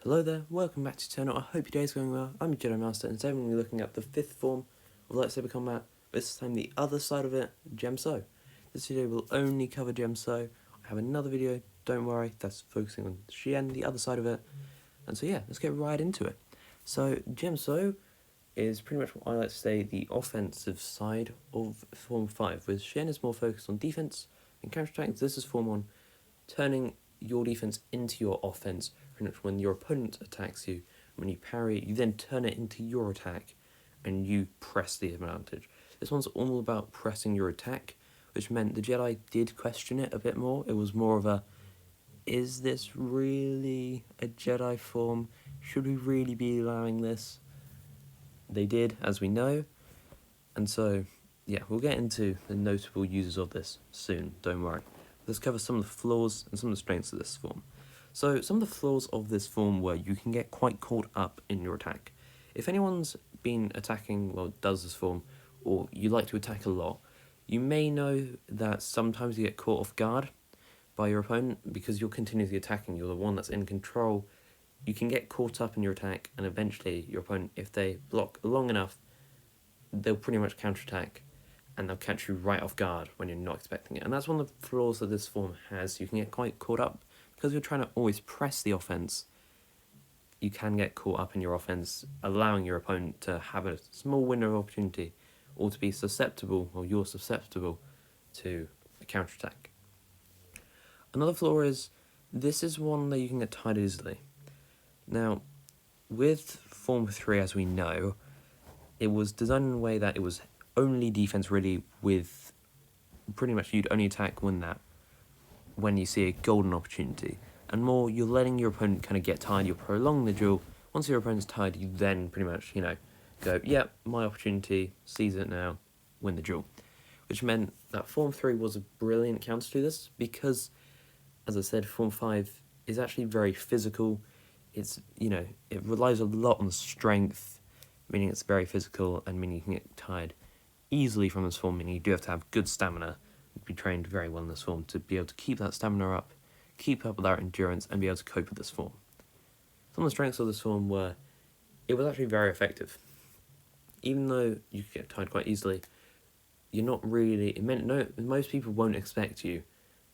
Hello there, welcome back to Eternal. I hope your day's going well. I'm your Jedi Master, and today we're going to be looking at the fifth form of lightsaber combat, but this time the other side of it, Djem. This video will only cover Djem. I have another video, don't worry, that's focusing on Xian, the other side of it. And so yeah, let's get right into it. So Djem is pretty much what I like to say the offensive side of Form 5, with Xian is more focused on defense and counterattack. This is Form 1, turning your defense into your offense. Pretty much when your opponent attacks you, when you parry, you then turn it into your attack, and you press the advantage. This one's all about pressing your attack, which meant the Jedi did question it a bit more. It was more of a, is this really a Jedi form? Should we really be allowing this? They did, as we know, and so, yeah, we'll get into the notable users of this soon, don't worry. Let's cover some of the flaws and some of the strengths of this form. So some of the flaws of this form were you can get quite caught up in your attack. If anyone's been attacking, well, does this form, or you like to attack a lot, you may know that sometimes you get caught off guard by your opponent because you're continuously attacking, you're the one that's in control. You can get caught up in your attack, and eventually your opponent, if they block long enough, they'll pretty much counterattack, and they'll catch you right off guard when you're not expecting it. And that's one of the flaws that this form has. You can get quite caught up because you're trying to always press the offense. You can get caught up in your offense, allowing your opponent to have a small window of opportunity, or to be susceptible, or you're susceptible to a counterattack. Another flaw is this is one that you can get tired easily. Now, with Form 3, as we know, it was designed in a way that it was only defense really, with pretty much you'd only attack when you see a golden opportunity, and more you're letting your opponent kind of get tired, you're prolonging the duel. Once your opponent's tired, you then pretty much, go, yep, my opportunity, seize it now, win the duel. Which meant that Form 3 was a brilliant counter to this, because, as I said, Form 5 is actually very physical. It's, it relies a lot on strength, meaning it's very physical, and meaning you can get tired easily from this form, meaning you do have to have good stamina, be trained very well in this form to be able to keep that stamina up, keep up with that endurance, and be able to cope with this form. Some of the strengths of this form were, it was actually very effective. Even though you could get tired quite easily, you're not really, most people won't expect you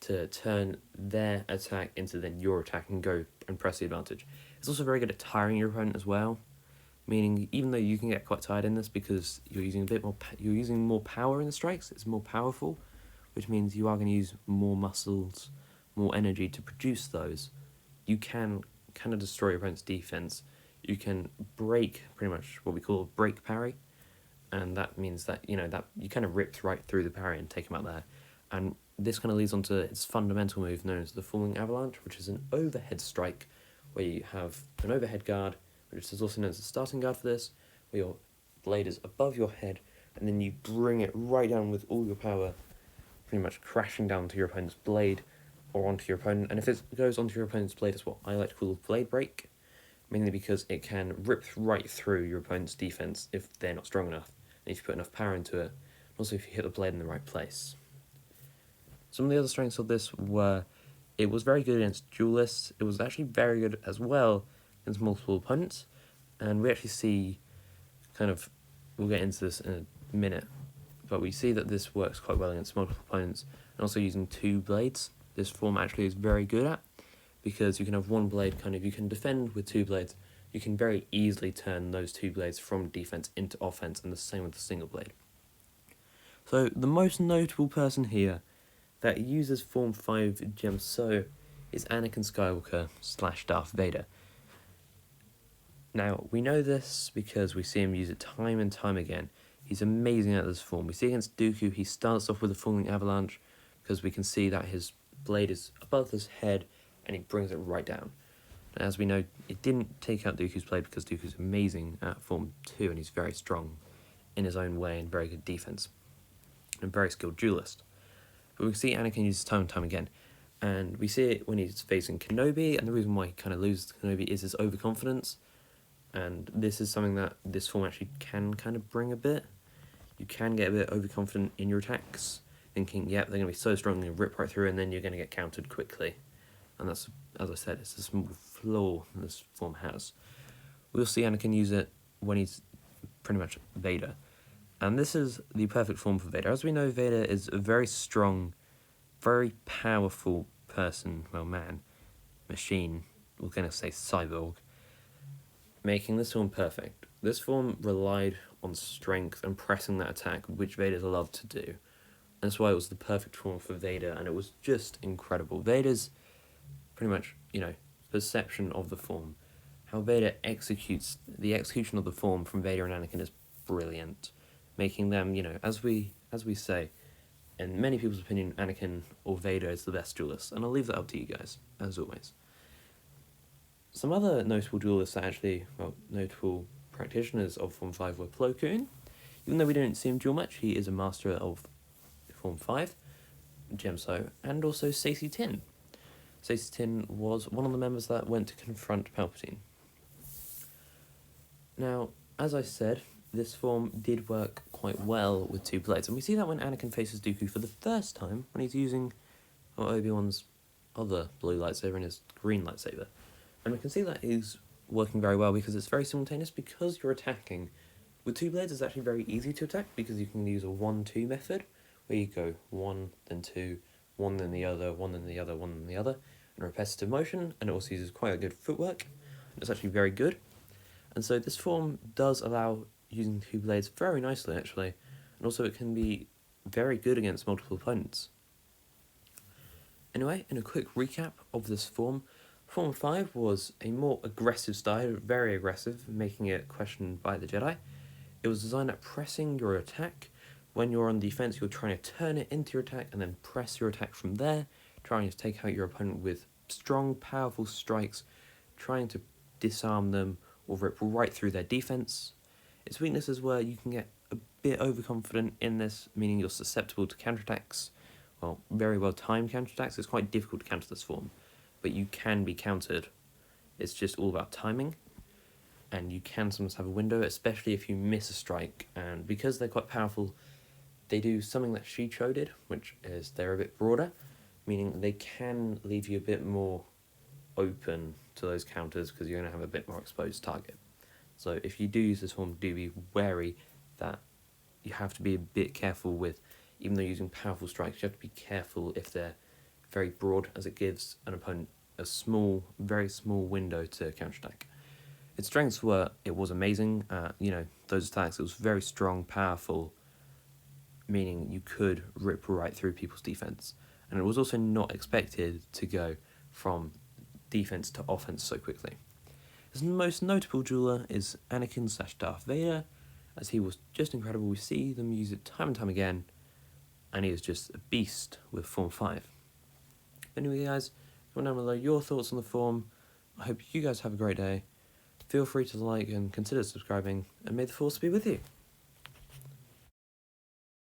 to turn their attack into then your attack and go and press the advantage. It's also very good at tiring your opponent as well, meaning even though you can get quite tired in this because you're using more power in the strikes, it's more powerful, which means you are going to use more muscles, more energy to produce those. You can kind of destroy your opponent's defense. You can break pretty much what we call a break parry, and that means that that you kind of ripped right through the parry and take him out there. And this kind of leads on to its fundamental move known as the Falling Avalanche, which is an overhead strike where you have an overhead guard, which is also known as the starting guard for this, where your blade is above your head, and then you bring it right down with all your power, pretty much crashing down to your opponent's blade or onto your opponent. And if it goes onto your opponent's blade, it's what I like to call blade break, mainly because it can rip right through your opponent's defense if they're not strong enough, and if you put enough power into it, and also if you hit the blade in the right place. Some of the other strengths of this were, it was very good against duelists. It was actually very good as well against multiple opponents, and we actually see we'll get into this in a minute, but we see that this works quite well against multiple opponents, and also using two blades. This form actually is very good at, because you can have one blade, you can defend with two blades. You can very easily turn those two blades from defense into offense, and the same with the single blade. So the most notable person here that uses Form 5 Djem is Anakin Skywalker / Darth Vader. Now, we know this because we see him use it time and time again. He's amazing at this form. We see against Dooku, he starts off with a Falling Avalanche, because we can see that his blade is above his head, and he brings it right down. And as we know, it didn't take out Dooku's blade because Dooku's amazing at Form 2, and he's very strong in his own way, and very good defense, and a very skilled duelist. But we see Anakin use it time and time again, and we see it when he's facing Kenobi, and the reason why he kind of loses to Kenobi is his overconfidence, and this is something that this form actually can kind of bring a bit. You can get a bit overconfident in your attacks, thinking, yep, they're going to be so strong, they're going to rip right through, and then you're going to get countered quickly. And that's, as I said, it's a small flaw this form has. We'll see Anakin use it when he's pretty much Vader. And this is the perfect form for Vader. As we know, Vader is a very strong, very powerful person, well, man, machine, we're going to say cyborg, making this form perfect. This form relied on strength and pressing that attack, which Vader's loved to do. That's why it was the perfect form for Vader, and it was just incredible. Vader's pretty much, perception of the form. How Vader executes, the execution of the form from Vader and Anakin is brilliant, making them, as we say, in many people's opinion, Anakin or Vader is the best duelist, and I'll leave that up to you guys, as always. Some other notable duelists that actually, notable practitioners of Form 5 were Plo Koon. Even though we don't see him duel much, he is a master of Form 5, Djem So, and also Saesee Tiin. Saesee Tiin was one of the members that went to confront Palpatine. Now, as I said, this form did work quite well with two blades, and we see that when Anakin faces Dooku for the first time, when he's using Obi-Wan's other blue lightsaber and his green lightsaber. And we can see that he's working very well because it's very simultaneous. Because you're attacking with two blades, it's actually very easy to attack because you can use a 1-2 method where you go 1, then 2, 1, then the other, 1, then the other, 1, then the other, and repetitive motion, and it also uses quite a good footwork. It's actually very good. And so this form does allow using two blades very nicely, actually, and also it can be very good against multiple opponents. Anyway, in a quick recap of this form, Form 5 was a more aggressive style, very aggressive, making it questioned by the Jedi. It was designed at pressing your attack. When you're on defense, you're trying to turn it into your attack and then press your attack from there, trying to take out your opponent with strong, powerful strikes, trying to disarm them or rip right through their defense. Its weaknesses were you can get a bit overconfident in this, meaning you're susceptible to counterattacks. Well, very well timed counterattacks. It's quite difficult to counter this form, but you can be countered. It's just all about timing, and you can sometimes have a window, especially if you miss a strike. And because they're quite powerful, they do something that Shicho did, which is they're a bit broader, meaning they can leave you a bit more open to those counters because you're going to have a bit more exposed target. So if you do use this form, do be wary that you have to be a bit careful with, even though using powerful strikes, you have to be careful if they're very broad, as it gives an opponent a small, very small window to counterattack. Its strengths were, it was amazing, those attacks, it was very strong, powerful, meaning you could rip right through people's defense. And it was also not expected to go from defense to offense so quickly. His most notable dueler is Anakin/Darth Vader, as he was just incredible. We see them use it time and time again, and he is just a beast with Form 5. Anyway, guys, comment down below your thoughts on the form. I hope you guys have a great day. Feel free to like and consider subscribing, and may the Force be with you.